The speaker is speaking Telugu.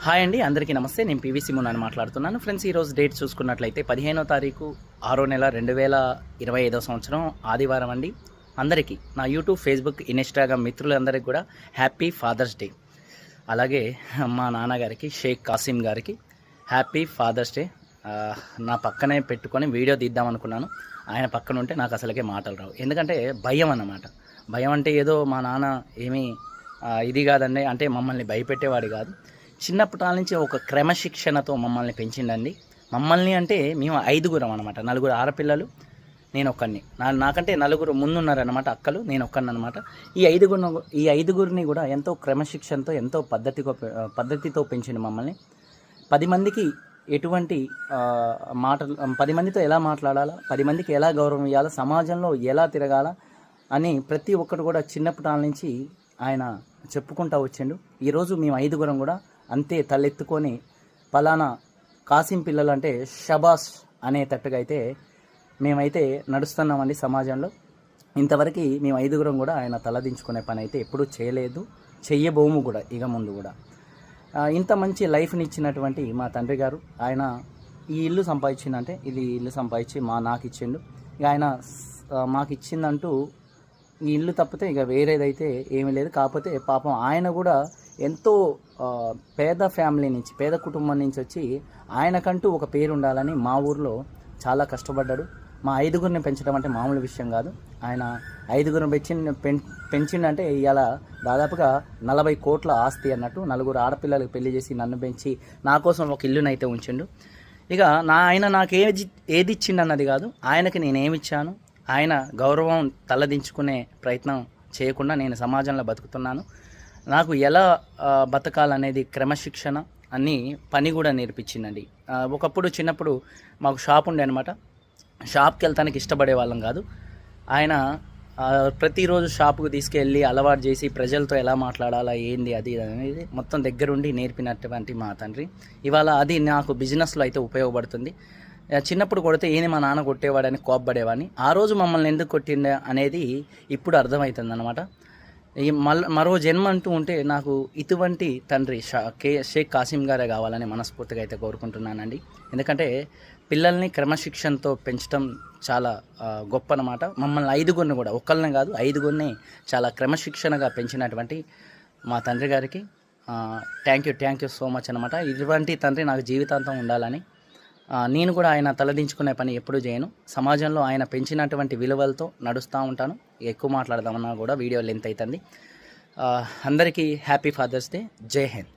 హాయ్ అండి, అందరికీ నమస్తే. నేను పీవీసీ మున్నాని మాట్లాడుతున్నాను. ఫ్రెండ్స్, ఈరోజు డేట్ చూసుకున్నట్లయితే 15వ తారీఖు 6వ నెల 2025 సంవత్సరం ఆదివారం అండి. అందరికీ నా యూట్యూబ్, ఫేస్బుక్, ఇన్స్టాగ్రామ్ మిత్రులందరికీ కూడా హ్యాపీ ఫాదర్స్ డే. అలాగే మా నాన్నగారికి, షేక్ కాసిం గారికి హ్యాపీ ఫాదర్స్ డే. నా పక్కనే పెట్టుకొని వీడియో తీద్దాం అనుకున్నాను. ఆయన పక్కన ఉంటే నాకు అసలుకే మాటలు రావు. ఎందుకంటే భయం అన్నమాట. భయం అంటే ఏదో మా నాన్న ఏమీ ఇది కాదండి, అంటే మమ్మల్ని భయపెట్టేవాడు కాదు. చిన్నప్పటి నుంచి ఒక క్రమశిక్షణతో మమ్మల్ని పెంచిండండి. మమ్మల్ని అంటే మేము 5గురం అనమాట. 4 ఆడపిల్లలు, నేను ఒక్కడిని. నాకంటే 4 ముందున్నారనమాట అక్కలు, నేను ఒక్కడిని అనమాట. ఈ ఐదుగురిని కూడా ఎంతో క్రమశిక్షణతో, ఎంతో పద్ధతితో పెంచిండు మమ్మల్ని. 10 మందికి ఎటువంటి మాటలు, 10 మందితో ఎలా మాట్లాడాలా, 10 మందికి ఎలా గౌరవం ఇవ్వాలా, సమాజంలో ఎలా తిరగాల అని ప్రతి ఒక్కటి కూడా చిన్నప్పటి నుంచి ఆయన చెప్పుకుంటూ వచ్చిండు. ఈరోజు మేము 5గురం కూడా అంతే తలెత్తుకొని పలానా కాసిం పిల్లలు అంటే షబాస్ అనేటట్టుగా అయితే మేమైతే నడుస్తున్నామండి సమాజంలో. ఇంతవరకు మేము 5గురం కూడా ఆయన తలదించుకునే పని అయితే ఎప్పుడూ చేయలేదు, చెయ్యబోము కూడా ఇక ముందు కూడా. ఇంత మంచి లైఫ్ని ఇచ్చినటువంటి మా తండ్రి గారు, ఆయన ఈ ఇల్లు సంపాదించిందంటే ఇది ఇల్లు సంపాదించి నాకు ఇచ్చిండు. ఇక ఆయన మాకు ఇచ్చిందంటూ ఈ ఇల్లు తప్పితే ఇక వేరేదైతే ఏమీ లేదు. కాకపోతే పాపం ఆయన కూడా ఎంతో పేద ఫ్యామిలీ నుంచి, పేద కుటుంబం నుంచి వచ్చి ఆయనకంటూ ఒక పేరు ఉండాలని మా ఊర్లో చాలా కష్టపడ్డాడు. మా 5గురిని పెంచడం అంటే మామూలు విషయం కాదు. ఆయన 5గురిని పెంచిండంటే ఇవాళ దాదాపుగా 40 కోట్ల ఆస్తి అన్నట్టు. 4 ఆడపిల్లలకు పెళ్లి చేసి నన్ను పెంచి నా కోసం ఒక ఇల్లునైతే ఉంచిండు. ఇక ఆయన నాకు ఏది ఇచ్చిండు అన్నది కాదు, ఆయనకి నేనేమిచ్చాను, ఆయన గౌరవం తలదించుకునే ప్రయత్నం చేయకుండా నేను సమాజంలో బతుకుతున్నాను. నాకు ఎలా బతకాలనేది క్రమశిక్షణ అన్నీ పని కూడా నేర్పించిందండి. ఒకప్పుడు చిన్నప్పుడు మాకు షాప్ ఉండే అనమాట. షాప్కి వెళ్తానికి ఇష్టపడే వాళ్ళం కాదు. ఆయన ప్రతిరోజు షాపుకు తీసుకెళ్ళి అలవాటు చేసి ప్రజలతో ఎలా మాట్లాడాలా, ఏంది అది అనేది మొత్తం దగ్గరుండి నేర్పినటువంటి మా తండ్రి. ఇవాళ అది నాకు బిజినెస్లో అయితే ఉపయోగపడుతుంది. చిన్నప్పుడు కొడితే ఏంది మా నాన్న కొట్టేవాడని కోప్పడేవాడిని. ఆ రోజు మమ్మల్ని ఎందుకు కొట్టిండే అనేది ఇప్పుడు అర్థమవుతుంది అనమాట. ఈ మరో జన్మ అంటూ ఉంటే నాకు ఇటువంటి తండ్రి షేక్ కాసిం గారే కావాలని మనస్ఫూర్తిగా అయితే కోరుకుంటున్నానండి. ఎందుకంటే పిల్లల్ని క్రమశిక్షణతో పెంచడం చాలా గొప్ప అన్నమాట. మమ్మల్ని 5గురిని కూడా, ఒక్కళ్ళనే కాదు 5గురిని చాలా క్రమశిక్షణగా పెంచినటువంటి మా తండ్రి గారికి థ్యాంక్ యూ సో మచ్ అనమాట. ఇటువంటి తండ్రి నాకు జీవితాంతం ఉండాలని నేను కూడా ఆయన తలదించుకునే పని ఎప్పుడూ చేయను. సమాజంలో ఆయన పెంచినటువంటి విలువలతో నడుస్తూ ఉంటాను. ఎక్కువ మాట్లాడదామన్నా కూడా వీడియో లెంత్ అవుతుంది. అందరికీ హ్యాపీ ఫాదర్స్ డే. జై హింద్.